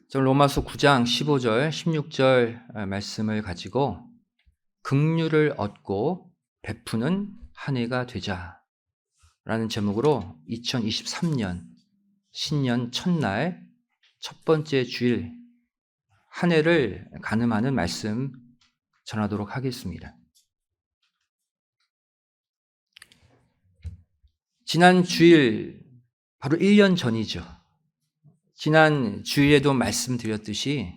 저는 로마서 9장 15절, 16절 말씀을 가지고 긍휼을 얻고 베푸는 한 해가 되자라는 제목으로 2023년 신년 첫날 첫 번째 주일 한 해를 가늠하는 말씀 전하도록 하겠습니다. 지난 주일 바로 1년 전이죠. 지난 주일에도 말씀드렸듯이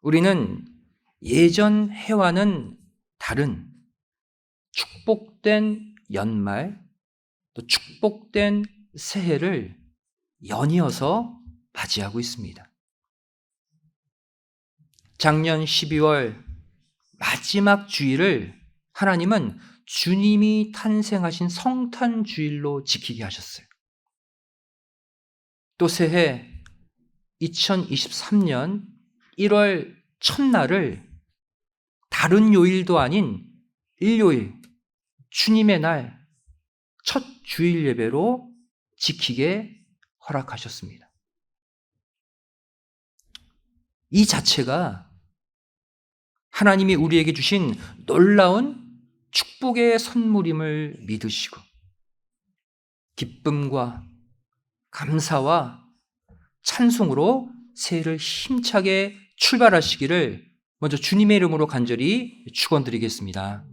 우리는 예전 해와는 다른 축복된 연말 또 축복된 새해를 연이어서 맞이하고 있습니다. 작년 12월 마지막 주일을 하나님은 주님이 탄생하신 성탄 주일로 지키게 하셨어요. 또 새해 2023년 1월 첫날을 다른 요일도 아닌 일요일 주님의 날 첫 주일 예배로 지키게 허락하셨습니다. 이 자체가 하나님이 우리에게 주신 놀라운 축복의 선물임을 믿으시고 기쁨과 감사와 찬송으로 새해를 힘차게 출발하시기를 먼저 주님의 이름으로 간절히 축원드리겠습니다.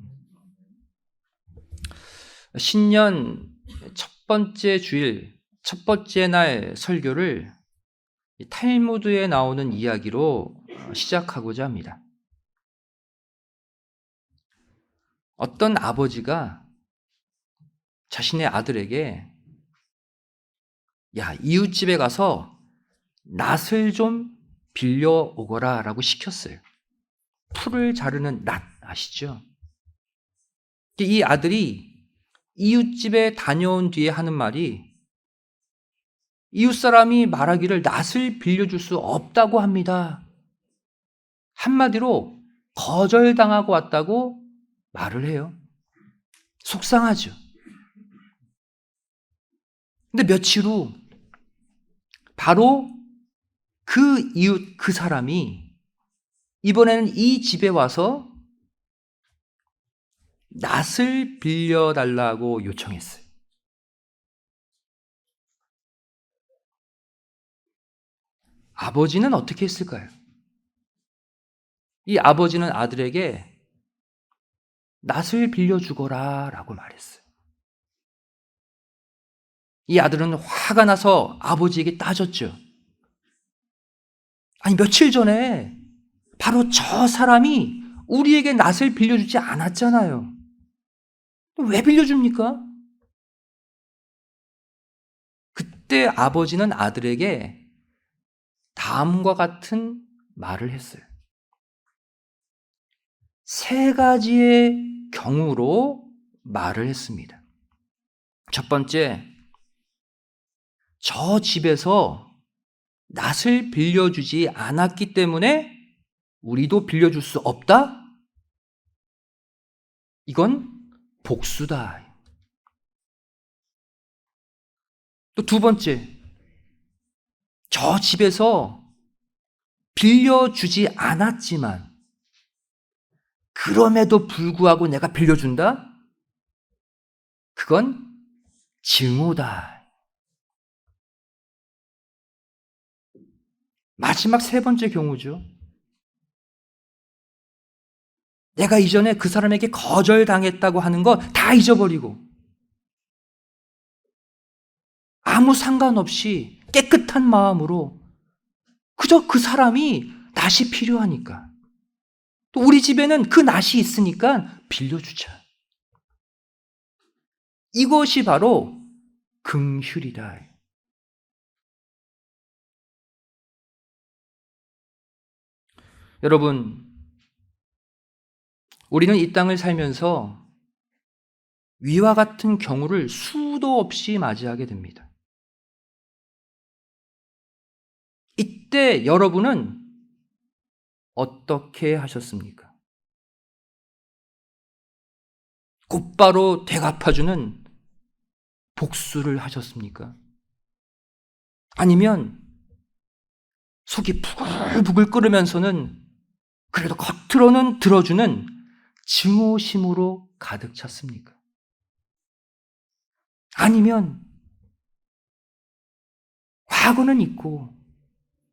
신년 첫 번째 주일, 첫 번째 날 설교를 탈무드에 나오는 이야기로 시작하고자 합니다. 어떤 아버지가 자신의 아들에게 야, 이웃집에 가서 낫을 좀 빌려오거라 라고 시켰어요. 풀을 자르는 낫 아시죠? 이 아들이 이웃집에 다녀온 뒤에 하는 말이 이웃 사람이 말하기를 낫을 빌려줄 수 없다고 합니다. 한마디로 거절당하고 왔다고 말을 해요. 속상하죠. 근데 며칠 후 바로 그 이웃, 그 사람이 이번에는 이 집에 와서 낫을 빌려달라고 요청했어요. 아버지는 어떻게 했을까요? 이 아버지는 아들에게 낫을 빌려주거라 라고 말했어요. 이 아들은 화가 나서 아버지에게 따졌죠. 아니, 며칠 전에 바로 저 사람이 우리에게 낫을 빌려주지 않았잖아요. 왜 빌려줍니까? 그때 아버지는 아들에게 다음과 같은 말을 했어요. 세 가지의 경우로 말을 했습니다. 첫 번째, 저 집에서 낫을 빌려주지 않았기 때문에 우리도 빌려줄 수 없다? 이건 복수다. 또 두 번째, 저 집에서 빌려주지 않았지만 그럼에도 불구하고 내가 빌려준다? 그건 증오다. 마지막 세 번째 경우죠. 내가 이전에 그 사람에게 거절당했다고 하는 거 다 잊어버리고 아무 상관없이 깨끗한 마음으로 그저 그 사람이 낫이 필요하니까 또 우리 집에는 그 낫이 있으니까 빌려주자. 이것이 바로 긍휼이다. 여러분, 우리는 이 땅을 살면서 위와 같은 경우를 수도 없이 맞이하게 됩니다. 이때 여러분은 어떻게 하셨습니까? 곧바로 되갚아주는 복수를 하셨습니까? 아니면 속이 부글부글 끓으면서는 그래도 겉으로는 들어주는 증오심으로 가득 찼습니까? 아니면 과거는 있고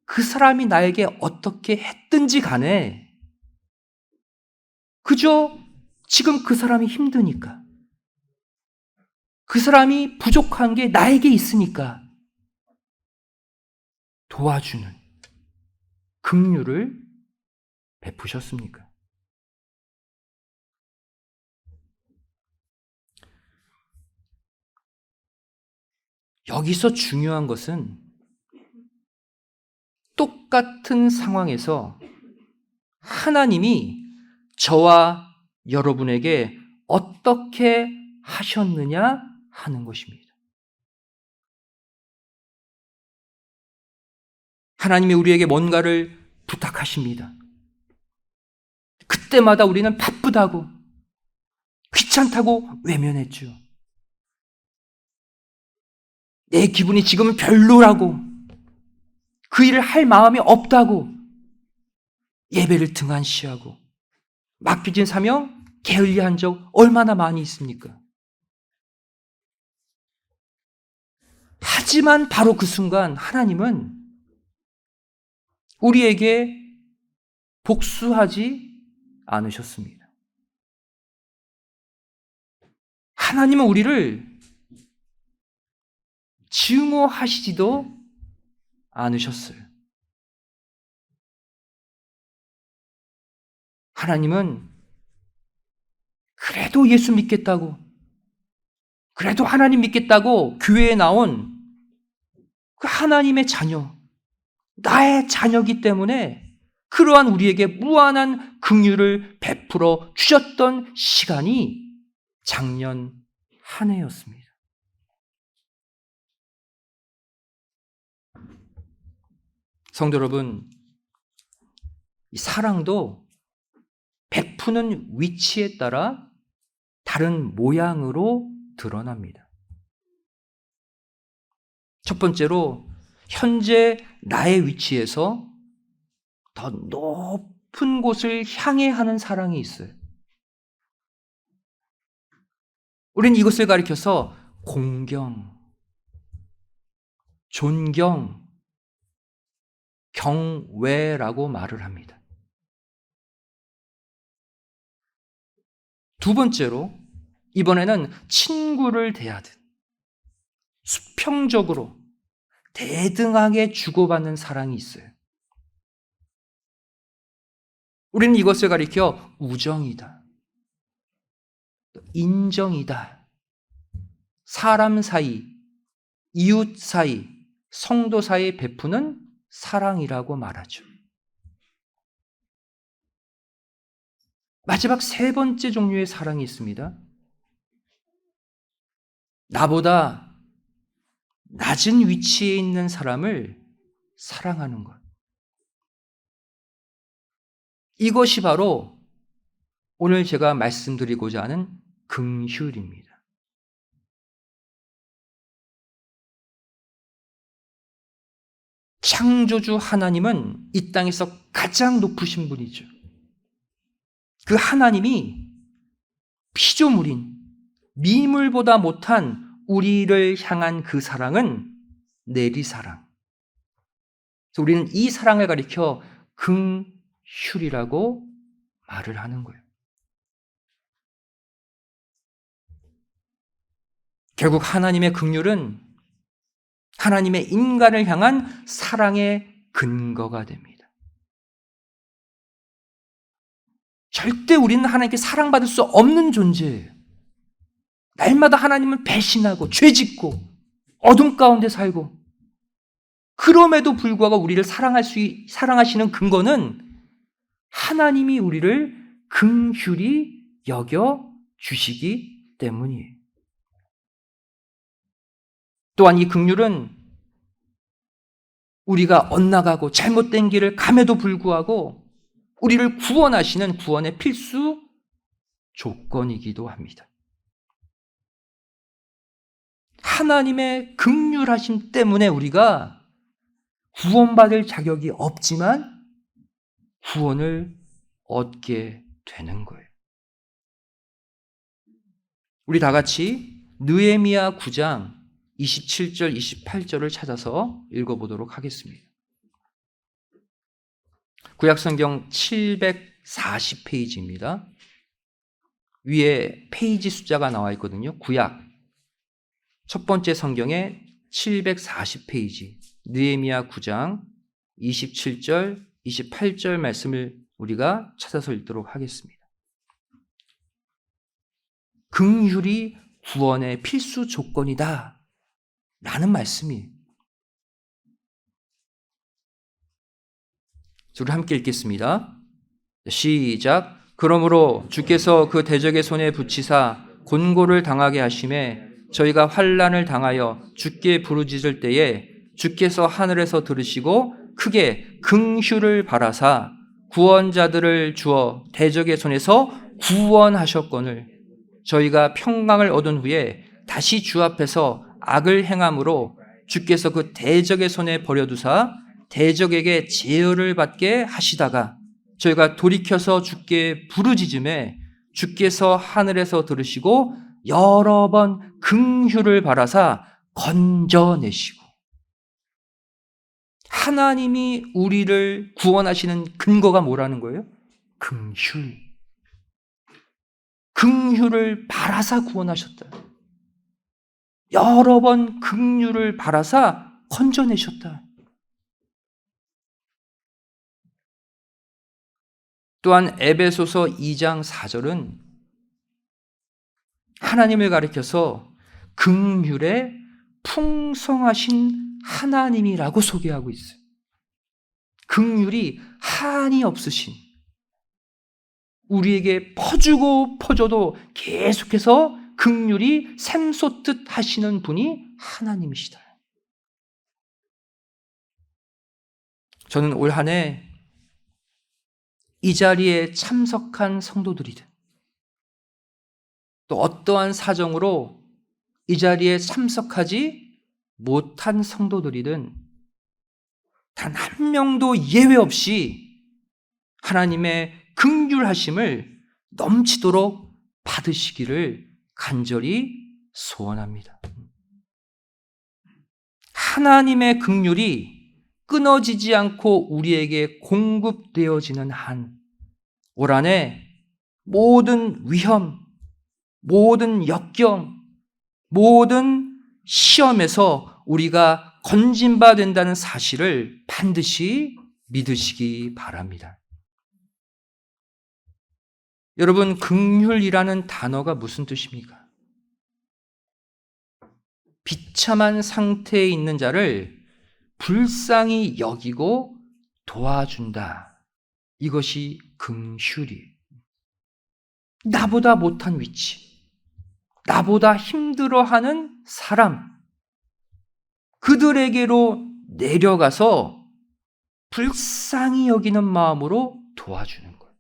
그 사람이 나에게 어떻게 했든지 간에 그저 지금 그 사람이 힘드니까, 그 사람이 부족한 게 나에게 있으니까 도와주는 긍휼을 베푸셨습니까? 여기서 중요한 것은 똑같은 상황에서 하나님이 저와 여러분에게 어떻게 하셨느냐 하는 것입니다. 하나님이 우리에게 뭔가를 부탁하십니다. 그때마다 우리는 바쁘다고, 귀찮다고 외면했죠. 내 기분이 지금은 별로라고, 그 일을 할 마음이 없다고 예배를 등한시하고 맡겨진 사명 게을리한 적 얼마나 많이 있습니까? 하지만 바로 그 순간 하나님은 우리에게 복수하지 않으셨습니다. 하나님은 우리를 증오하시지도 않으셨어요. 하나님은 그래도 예수 믿겠다고, 그래도 하나님 믿겠다고 교회에 나온 그 하나님의 자녀, 나의 자녀이기 때문에 그러한 우리에게 무한한 긍휼을 베풀어 주셨던 시간이 작년 한 해였습니다. 성도 여러분, 이 사랑도 베푸는 위치에 따라 다른 모양으로 드러납니다. 첫 번째로 현재 나의 위치에서 더 높은 곳을 향해 하는 사랑이 있어요. 우리는 이것을 가리켜서 공경, 존경, 경외라고 말을 합니다. 두 번째로 이번에는 친구를 대하듯 수평적으로 대등하게 주고받는 사랑이 있어요. 우리는 이것을 가리켜 우정이다, 인정이다, 사람 사이, 이웃 사이, 성도 사이에 베푸는 사랑이라고 말하죠. 마지막 세 번째 종류의 사랑이 있습니다. 나보다 낮은 위치에 있는 사람을 사랑하는 것. 이것이 바로 오늘 제가 말씀드리고자 하는 긍휼입니다. 창조주 하나님은 이 땅에서 가장 높으신 분이죠. 그 하나님이 피조물인 미물보다 못한 우리를 향한 그 사랑은 내리사랑. 그래서 우리는 이 사랑을 가리켜 긍휼이라고 말을 하는 거예요. 결국 하나님의 긍휼은 하나님의 인간을 향한 사랑의 근거가 됩니다. 절대 우리는 하나님께 사랑받을 수 없는 존재예요. 날마다 하나님을 배신하고 죄짓고 어둠 가운데 살고, 그럼에도 불구하고 우리를 사랑하시는 근거는 하나님이 우리를 긍휼히 여겨 주시기 때문이에요. 또한 이 긍휼은 우리가 엇나가고 잘못된 길을 감에도 불구하고 우리를 구원하시는 구원의 필수 조건이기도 합니다. 하나님의 긍휼하심 때문에 우리가 구원받을 자격이 없지만 구원을 얻게 되는 거예요. 우리 다 같이 느헤미야 9장 27절, 28절을 찾아서 읽어보도록 하겠습니다. 구약성경 740페이지입니다. 위에 페이지 숫자가 나와 있거든요. 구약 첫 번째 성경의 740페이지 느헤미야 9장 27절, 28절 말씀을 우리가 찾아서 읽도록 하겠습니다. 긍휼이 구원의 필수 조건이다 라는 말씀이에요. 우리 함께 읽겠습니다. 시작. 그러므로 주께서 그 대적의 손에 붙이사 곤고를 당하게 하심에 저희가 환난을 당하여 주께 부르짖을 때에 주께서 하늘에서 들으시고 크게 긍휼을 바라사 구원자들을 주어 대적의 손에서 구원하셨거늘 저희가 평강을 얻은 후에 다시 주 앞에서 악을 행함으로 주께서 그 대적의 손에 버려두사 대적에게 제어를 받게 하시다가 저희가 돌이켜서 주께 부르짖음에 주께서 하늘에서 들으시고 여러 번 긍휼을 바라사 건져내시고 하나님이 우리를 구원하시는 근거가 뭐라는 거예요? 긍휼. 긍휼을 바라사 구원하셨다. 여러 번 긍휼을 바라사 건져내셨다. 또한 에베소서 2장 4절은 하나님을 가리켜서 긍휼에 풍성하신 하나님이라고 소개하고 있어요. 긍휼이 한이 없으신, 우리에게 퍼주고 퍼줘도 계속해서 긍휼이 샘솟듯 하시는 분이 하나님이시다. 저는 올 한 해 이 자리에 참석한 성도들이든 또 어떠한 사정으로 이 자리에 참석하지 못한 성도들이든 단 한 명도 예외 없이 하나님의 긍휼하심을 넘치도록 받으시기를 간절히 소원합니다. 하나님의 긍휼이 끊어지지 않고 우리에게 공급되어지는 한 올 한 해 모든 위험, 모든 역경, 모든 시험에서 우리가 건진받는다는 사실을 반드시 믿으시기 바랍니다. 여러분, 긍휼이라는 단어가 무슨 뜻입니까? 비참한 상태에 있는 자를 불쌍히 여기고 도와준다. 이것이 긍휼이에요. 나보다 못한 위치, 나보다 힘들어하는 사람, 그들에게로 내려가서 불쌍히 여기는 마음으로 도와주는 거예요.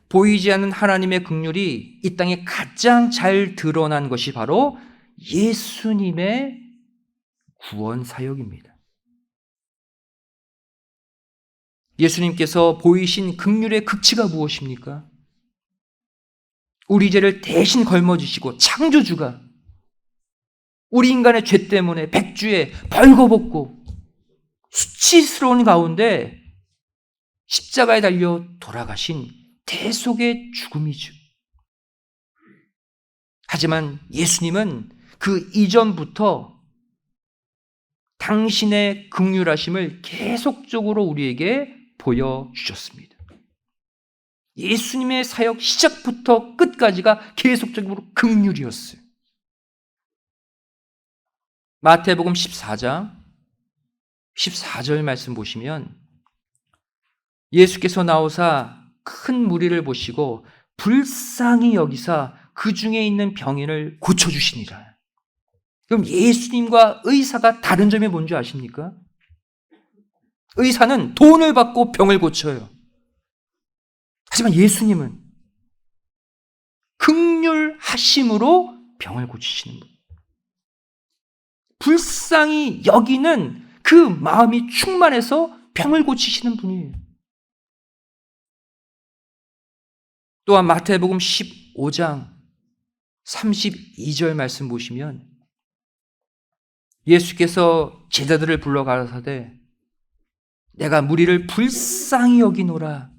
보이지 않는 하나님의 긍휼이 이 땅에 가장 잘 드러난 것이 바로 예수님의 구원 사역입니다. 예수님께서 보이신 긍휼의 극치가 무엇입니까? 우리 죄를 대신 걸머지시고 창조주가 우리 인간의 죄 때문에 백주에 벌거벗고 수치스러운 가운데 십자가에 달려 돌아가신 대속의 죽음이죠. 하지만 예수님은 그 이전부터 당신의 긍휼하심을 계속적으로 우리에게 보여주셨습니다. 예수님의 사역 시작부터 끝까지가 계속적으로 긍휼이었어요. 마태복음 14장 14절 말씀 보시면 예수께서 나오사 큰 무리를 보시고 불쌍히 여기사 그 중에 있는 병인을 고쳐주시니라. 그럼 예수님과 의사가 다른 점이 뭔지 아십니까? 의사는 돈을 받고 병을 고쳐요. 하지만 예수님은 긍휼하심으로 병을 고치시는 분. 불쌍히 여기는 그 마음이 충만해서 병을 고치시는 분이에요. 또한 마태복음 15장 32절 말씀 보시면 예수께서 제자들을 불러 가라사대 내가 무리를 불쌍히 여기노라.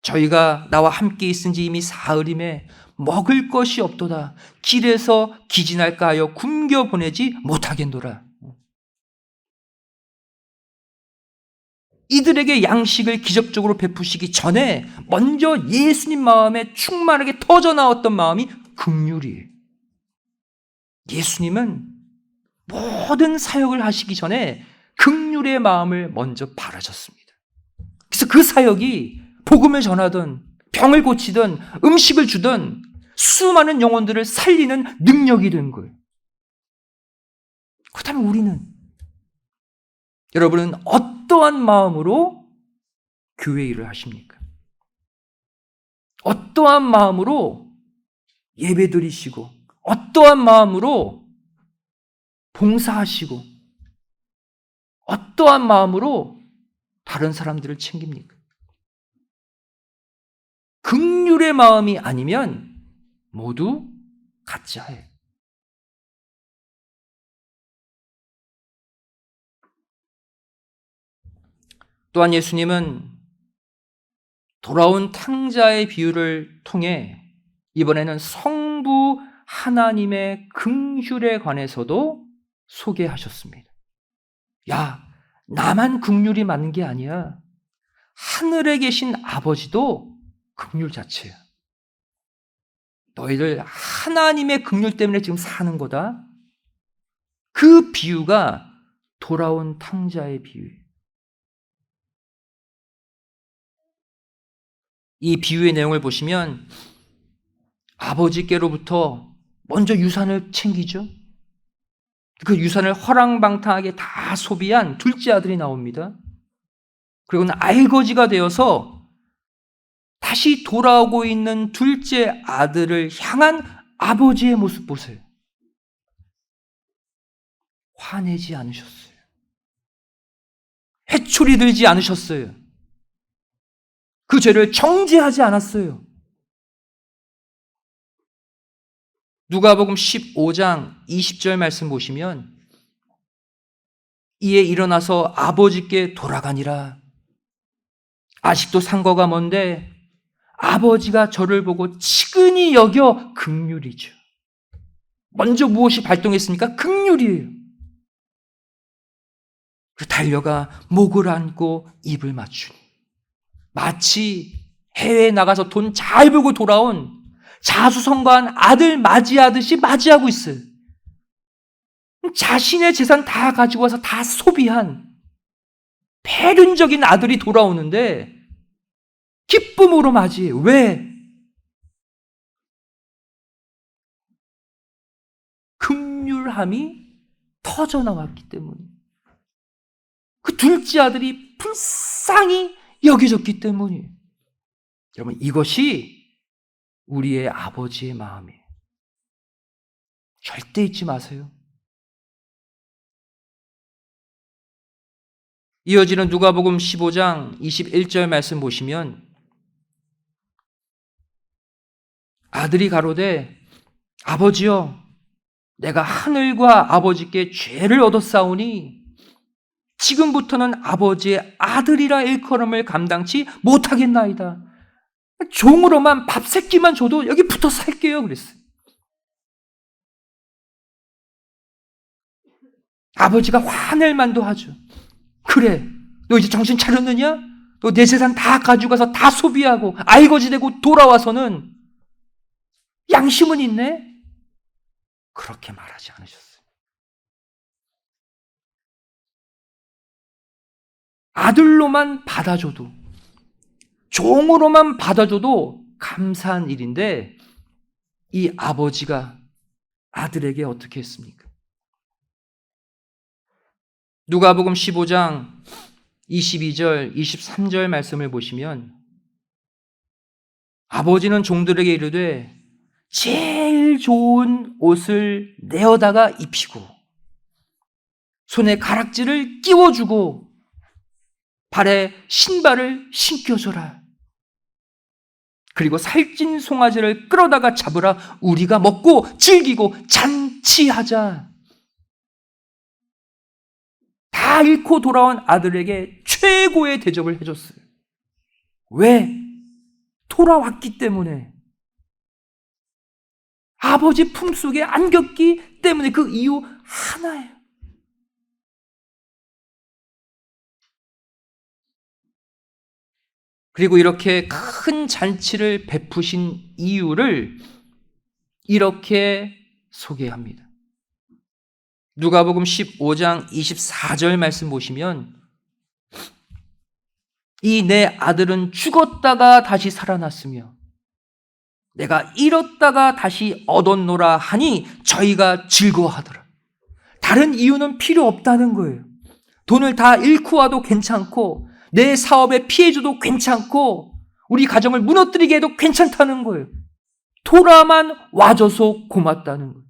저희가 나와 함께 있은 지 이미 사흘임에 먹을 것이 없도다. 길에서 기진할까 하여 굶겨 보내지 못하겠노라. 이들에게 양식을 기적적으로 베푸시기 전에 먼저 예수님 마음에 충만하게 터져나왔던 마음이 긍휼이에요. 예수님은 모든 사역을 하시기 전에 긍휼의 마음을 먼저 바라셨습니다. 그래서 그 사역이 복음을 전하든 병을 고치든 음식을 주든 수많은 영혼들을 살리는 능력이 된 거예요. 그렇다면 우리는, 여러분은 어떠한 마음으로 교회 일을 하십니까? 어떠한 마음으로 예배 드리시고 어떠한 마음으로 봉사하시고 어떠한 마음으로 다른 사람들을 챙깁니까? 긍휼의 마음이 아니면 모두 가짜예요. 또한 예수님은 돌아온 탕자의 비유를 통해 이번에는 성부 하나님의 긍휼에 관해서도 소개하셨습니다. 야, 나만 긍휼이 많은 게 아니야. 하늘에 계신 아버지도 긍휼 자체야. 너희들 하나님의 긍휼 때문에 지금 사는 거다. 그 비유가 돌아온 탕자의 비유예요. 이 비유의 내용을 보시면 아버지께로부터 먼저 유산을 챙기죠. 그 유산을 허랑방탕하게 다 소비한 둘째 아들이 나옵니다. 그리고는 알거지가 되어서 다시 돌아오고 있는 둘째 아들을 향한 아버지의 모습 보세요. 화내지 않으셨어요. 회초리 들지 않으셨어요. 그 죄를 정죄하지 않았어요. 누가복음 15장 20절 말씀 보시면 이에 일어나서 아버지께 돌아가니라. 아직도 상거가 먼데 아버지가 저를 보고 치근히 여겨 긍휼이죠. 먼저 무엇이 발동했습니까? 긍휼이에요. 그 달려가 목을 안고 입을 맞추니 마치 해외에 나가서 돈 잘 벌고 돌아온 자수성가한 아들 맞이하듯이 맞이하고 있어요. 자신의 재산 다 가지고 와서 다 소비한 패륜적인 아들이 돌아오는데 기쁨으로 맞이해요. 왜? 긍휼함이 터져나왔기 때문에. 그 둘째 아들이 불쌍히 여겨졌기 때문이에요. 여러분, 이것이 우리의 아버지의 마음이에요. 절대 잊지 마세요. 이어지는 누가복음 15장 21절 말씀 보시면 아들이 가로되 아버지여 내가 하늘과 아버지께 죄를 얻었사오니 지금부터는 아버지의 아들이라 일컬음을 감당치 못하겠나이다. 종으로만 밥 세 끼만 줘도 여기 붙어 살게요 그랬어요. 아버지가 화낼 만도 하죠. 그래, 너 이제 정신 차렸느냐? 너 내 재산 다 가져가서 다 소비하고 알거지되고 돌아와서는 양심은 있네? 그렇게 말하지 않으셨어요. 아들로만 받아줘도, 종으로만 받아줘도 감사한 일인데 이 아버지가 아들에게 어떻게 했습니까? 누가복음 15장 22절, 23절 말씀을 보시면 아버지는 종들에게 이르되 제일 좋은 옷을 내어다가 입히고 손에 가락지를 끼워주고 발에 신발을 신겨줘라. 그리고 살찐 송아지를 끌어다가 잡으라. 우리가 먹고 즐기고 잔치하자. 다 잃고 돌아온 아들에게 최고의 대접을 해줬어요. 왜? 돌아왔기 때문에. 아버지 품속에 안겼기 때문에 그 이유 하나예요. 그리고 이렇게 큰 잔치를 베푸신 이유를 이렇게 소개합니다. 누가복음 15장 24절 말씀 보시면 이 내 아들은 죽었다가 다시 살아났으며 내가 잃었다가 다시 얻었노라 하니 저희가 즐거워하더라. 다른 이유는 필요 없다는 거예요. 돈을 다 잃고 와도 괜찮고 내 사업에 피해줘도 괜찮고 우리 가정을 무너뜨리게 해도 괜찮다는 거예요. 돌아만 와줘서 고맙다는 거예요.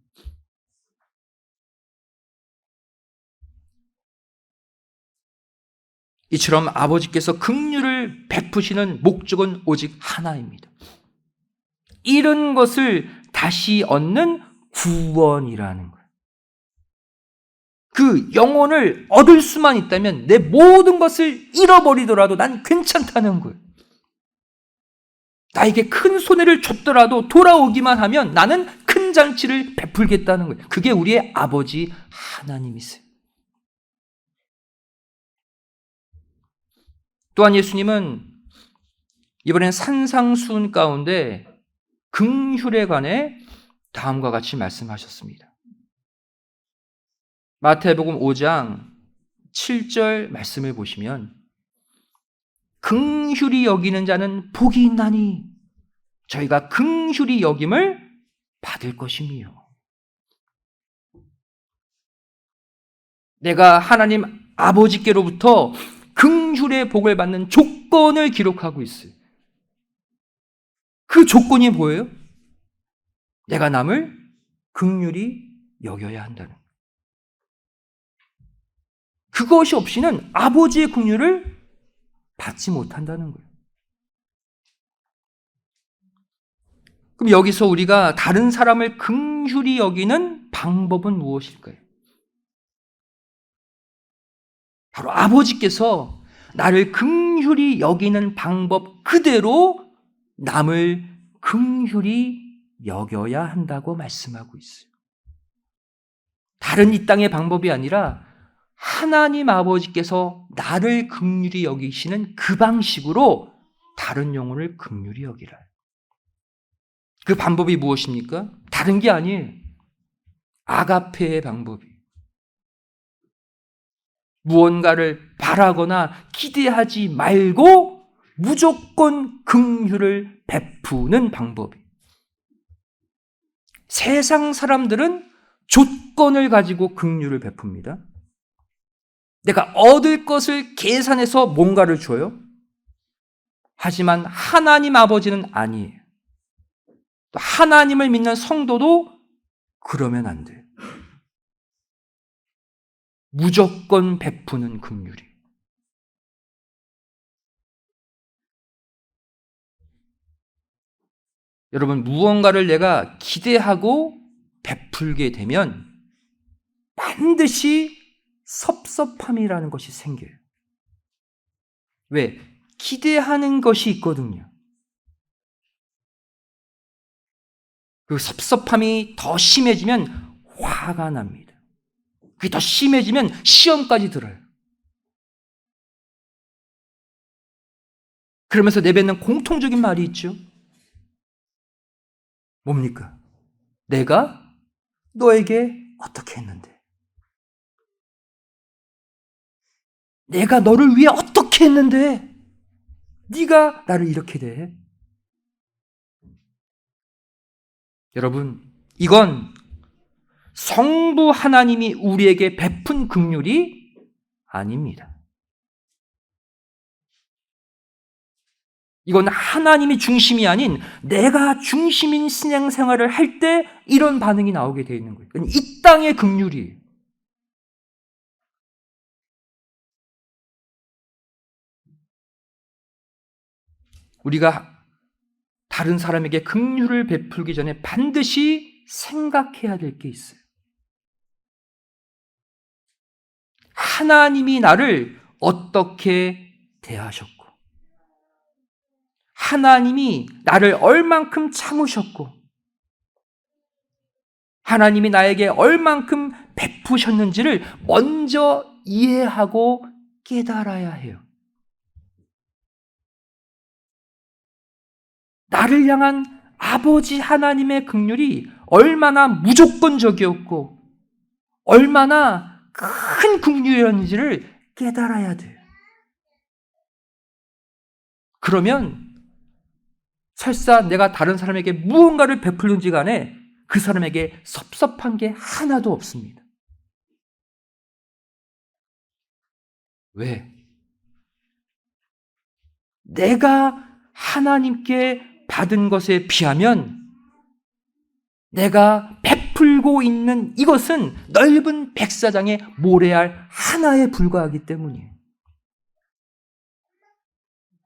이처럼 아버지께서 긍휼을 베푸시는 목적은 오직 하나입니다. 잃은 것을 다시 얻는 구원이라는 거예요. 그 영혼을 얻을 수만 있다면 내 모든 것을 잃어버리더라도 난 괜찮다는 거예요. 나에게 큰 손해를 줬더라도 돌아오기만 하면 나는 큰 잔치를 베풀겠다는 거예요. 그게 우리의 아버지 하나님이세요. 또한 예수님은 이번엔 산상수훈 가운데 긍휼에 관해 다음과 같이 말씀하셨습니다. 마태복음 5장 7절 말씀을 보시면 긍휼히 여기는 자는 복이 있나니 저희가 긍휼히 여김을 받을 것이며 내가 하나님 아버지께로부터 긍휼의 복을 받는 조건을 기록하고 있어요. 그 조건이 뭐예요? 내가 남을 긍휼히 여겨야 한다는 거예요. 그것이 없이는 아버지의 긍휼을 받지 못한다는 거예요. 그럼 여기서 우리가 다른 사람을 긍휼히 여기는 방법은 무엇일까요? 바로 아버지께서 나를 긍휼히 여기는 방법 그대로 남을 긍휼히 여겨야 한다고 말씀하고 있어요. 다른 이 땅의 방법이 아니라 하나님 아버지께서 나를 긍휼히 여기시는 그 방식으로 다른 영혼을 긍휼히 여기라. 그 방법이 무엇입니까? 다른 게 아니에요. 아가페의 방법이. 무언가를 바라거나 기대하지 말고 무조건 긍휼을 베푸는 방법이. 세상 사람들은 조건을 가지고 긍휼을 베풉니다. 내가 얻을 것을 계산해서 뭔가를 줘요. 하지만 하나님 아버지는 아니에요. 또 하나님을 믿는 성도도 그러면 안 돼요. 무조건 베푸는 긍휼이. 여러분, 무언가를 내가 기대하고 베풀게 되면 반드시 섭섭함이라는 것이 생겨요. 왜? 기대하는 것이 있거든요. 그 섭섭함이 더 심해지면 화가 납니다. 그게 더 심해지면 시험까지 들어요. 그러면서 내뱉는 공통적인 말이 있죠. 뭡니까? 내가 너에게 어떻게 했는데? 내가 너를 위해 어떻게 했는데? 네가 나를 이렇게 대해? 여러분, 이건 성부 하나님이 우리에게 베푼 긍휼이 아닙니다. 이건 하나님이 중심이 아닌 내가 중심인 신앙생활을 할 때 이런 반응이 나오게 되어 있는 거예요. 이 땅의 긍휼이에요. 우리가 다른 사람에게 긍휼을 베풀기 전에 반드시 생각해야 될 게 있어요. 하나님이 나를 어떻게 대하셨고, 하나님이 나를 얼만큼 참으셨고, 하나님이 나에게 얼만큼 베푸셨는지를 먼저 이해하고 깨달아야 해요. 나를 향한 아버지 하나님의 긍휼이 얼마나 무조건적이었고 얼마나 큰 긍휼이었는지를 깨달아야 돼요. 그러면 설사 내가 다른 사람에게 무언가를 베풀는지 간에 그 사람에게 섭섭한 게 하나도 없습니다. 왜? 내가 하나님께 받은 것에 비하면 내가 베풀고 있는 이것은 넓은 백사장의 모래알 하나에 불과하기 때문이에요.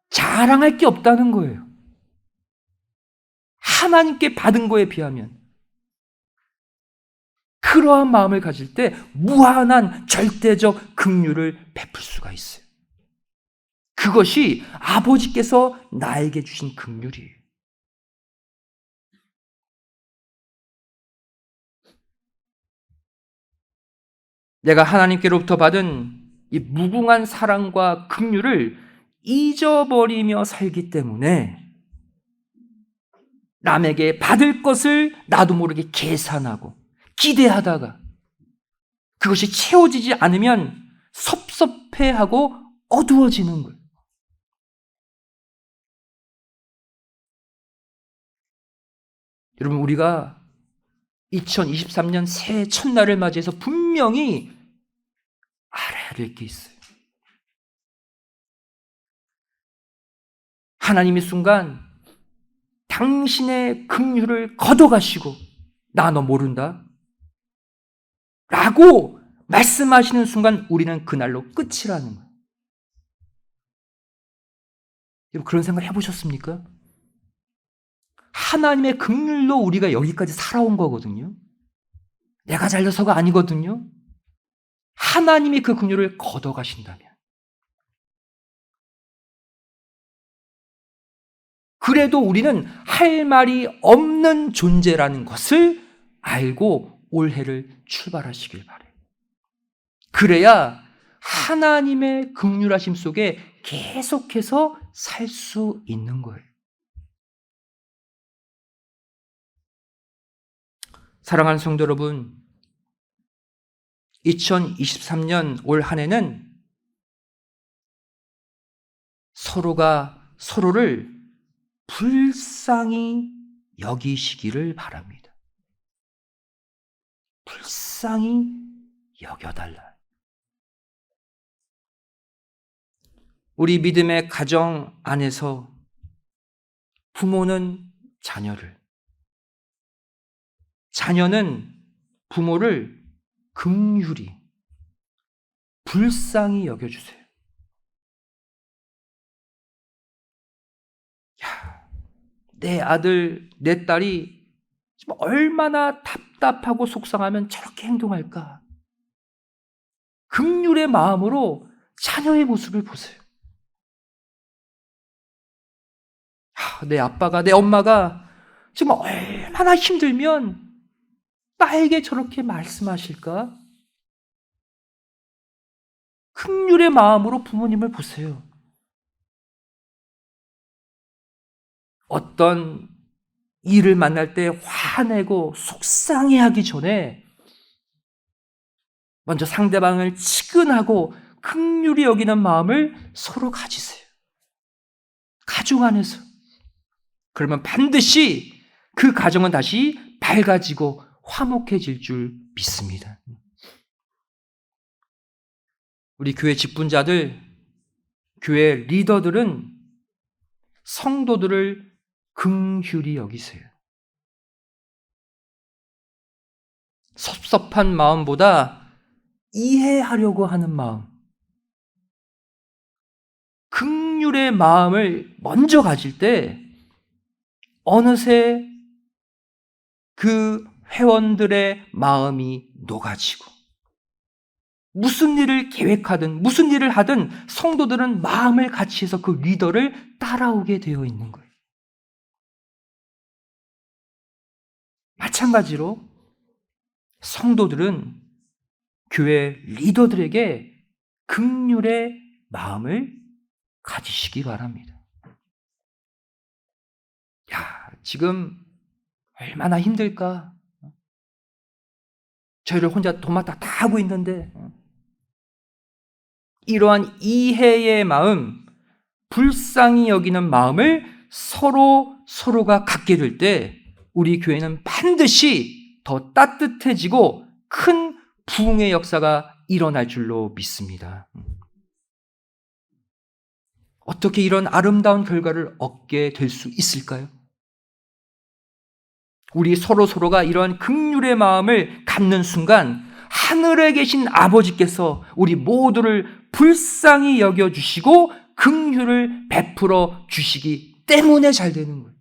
자랑할 게 없다는 거예요. 하나님께 받은 거에 비하면. 그러한 마음을 가질 때 무한한 절대적 긍휼을 베풀 수가 있어요. 그것이 아버지께서 나에게 주신 긍휼이에요. 내가 하나님께로부터 받은 이 무궁한 사랑과 긍휼을 잊어버리며 살기 때문에 남에게 받을 것을 나도 모르게 계산하고 기대하다가 그것이 채워지지 않으면 섭섭해하고 어두워지는 거예요. 여러분, 우리가 2023년 새해 첫날을 맞이해서 분명히 알아야 될 게 있어요. 하나님이 순간 당신의 긍휼을 걷어가시고 나 너 모른다 라고 말씀하시는 순간 우리는 그날로 끝이라는 거예요. 여러분, 그런 생각 해보셨습니까? 하나님의 긍휼로 우리가 여기까지 살아온 거거든요. 내가 잘려서가 아니거든요. 하나님이 그 긍휼을 걷어가신다면, 그래도 우리는 할 말이 없는 존재라는 것을 알고 올해를 출발하시길 바라요. 그래야 하나님의 긍휼하심 속에 계속해서 살 수 있는 거예요. 사랑하는 성도 여러분, 2023년 올 한 해는 서로가 서로를 불쌍히 여기시기를 바랍니다. 불쌍히 여겨달라. 우리 믿음의 가정 안에서 부모는 자녀를, 자녀는 부모를 긍휼히, 불쌍히 여겨주세요. 야, 내 아들, 내 딸이 얼마나 답답하고 속상하면 저렇게 행동할까? 긍휼의 마음으로 자녀의 모습을 보세요. 내 아빠가, 내 엄마가 지금 얼마나 힘들면 나에게 저렇게 말씀하실까? 긍휼의 마음으로 부모님을 보세요. 어떤 일을 만날 때 화내고 속상해하기 전에 먼저 상대방을 치근하고 긍휼히 여기는 마음을 서로 가지세요. 가정 안에서. 그러면 반드시 그 가정은 다시 밝아지고 화목해질 줄 믿습니다. 우리 교회 직분자들, 교회 리더들은 성도들을 긍휼히 여기세요. 섭섭한 마음보다 이해하려고 하는 마음, 긍휼의 긍휼의 마음을 먼저 가질 때 어느새 그 회원들의 마음이 녹아지고 무슨 일을 계획하든 무슨 일을 하든 성도들은 마음을 같이 해서 그 리더를 따라오게 되어 있는 거예요. 마찬가지로 성도들은 교회 리더들에게 긍휼의 마음을 가지시기 바랍니다. 야, 지금 얼마나 힘들까? 저희를 혼자 도맡아 다 하고 있는데 이러한 이해의 마음, 불쌍히 여기는 마음을 서로가 갖게 될 때 우리 교회는 반드시 더 따뜻해지고 큰 부흥의 역사가 일어날 줄로 믿습니다. 어떻게 이런 아름다운 결과를 얻게 될 수 있을까요? 우리 서로가 이러한 긍휼의 마음을 갖는 순간 하늘에 계신 아버지께서 우리 모두를 불쌍히 여겨주시고 긍휼을 베풀어 주시기 때문에 잘 되는 거예요.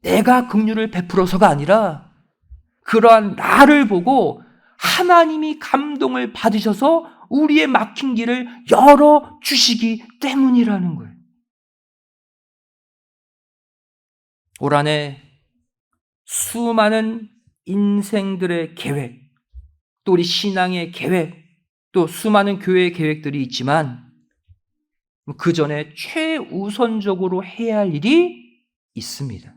내가 긍휼을 베풀어서가 아니라 그러한 나를 보고 하나님이 감동을 받으셔서 우리의 막힌 길을 열어주시기 때문이라는 거예요. 올 한 해 수많은 인생들의 계획, 또 우리 신앙의 계획, 또 수많은 교회의 계획들이 있지만 그 전에 최우선적으로 해야 할 일이 있습니다.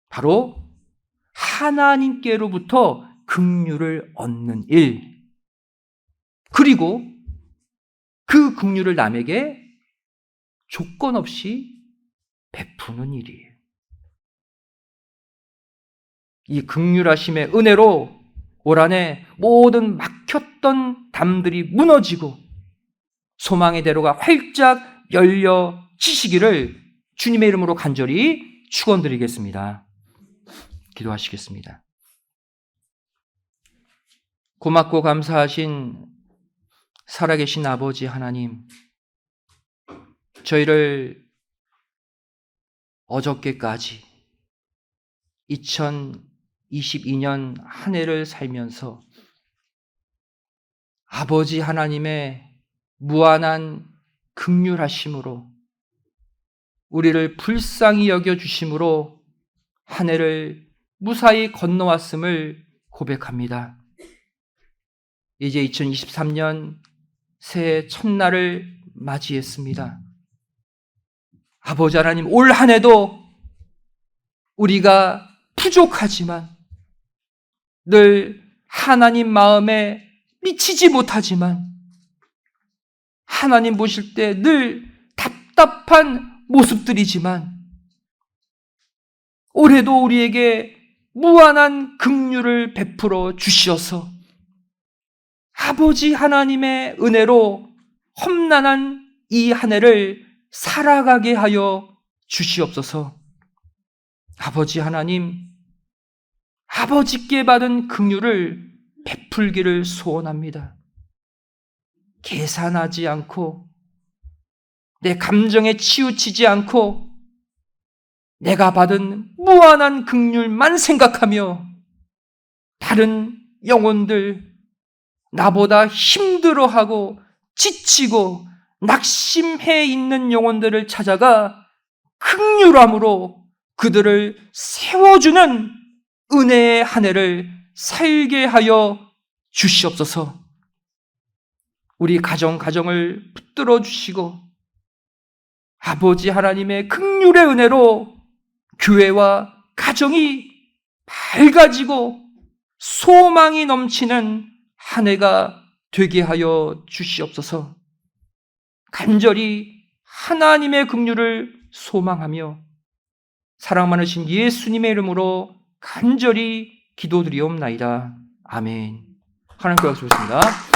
바로 하나님께로부터 긍휼을 얻는 일, 그리고 그 긍휼을 남에게 조건 없이 베푸는 일이에요. 이 긍휼하심의 은혜로 올 한 해 모든 막혔던 담들이 무너지고 소망의 대로가 활짝 열려지시기를 주님의 이름으로 간절히 축원드리겠습니다. 기도하시겠습니다. 고맙고 감사하신 살아계신 아버지 하나님, 저희를 어저께까지 2022년 한 해를 살면서 아버지 하나님의 무한한 긍휼하심으로 우리를 불쌍히 여겨주심으로 한 해를 무사히 건너왔음을 고백합니다. 이제 2023년 새해 첫날을 맞이했습니다. 아버지 하나님, 올 한 해도 우리가 부족하지만 늘 하나님 마음에 미치지 못하지만 하나님 보실 때 늘 답답한 모습들이지만 올해도 우리에게 무한한 긍휼을 베풀어 주시어서 아버지 하나님의 은혜로 험난한 이 한 해를 살아가게 하여 주시옵소서. 아버지 하나님, 아버지께 받은 긍휼을 베풀기를 소원합니다. 계산하지 않고 내 감정에 치우치지 않고 내가 받은 무한한 긍휼만 생각하며 다른 영혼들, 나보다 힘들어하고 지치고 낙심해 있는 영혼들을 찾아가 긍휼함으로 그들을 세워주는 은혜의 한 해를 살게 하여 주시옵소서. 우리 가정을 붙들어 주시고 아버지 하나님의 긍휼의 은혜로 교회와 가정이 밝아지고 소망이 넘치는 한 해가 되게 하여 주시옵소서. 간절히 하나님의 긍휼을 소망하며 사랑 많으신 예수님의 이름으로 간절히 기도드리옵나이다. 아멘. 하나님께 박수 드리겠습니다.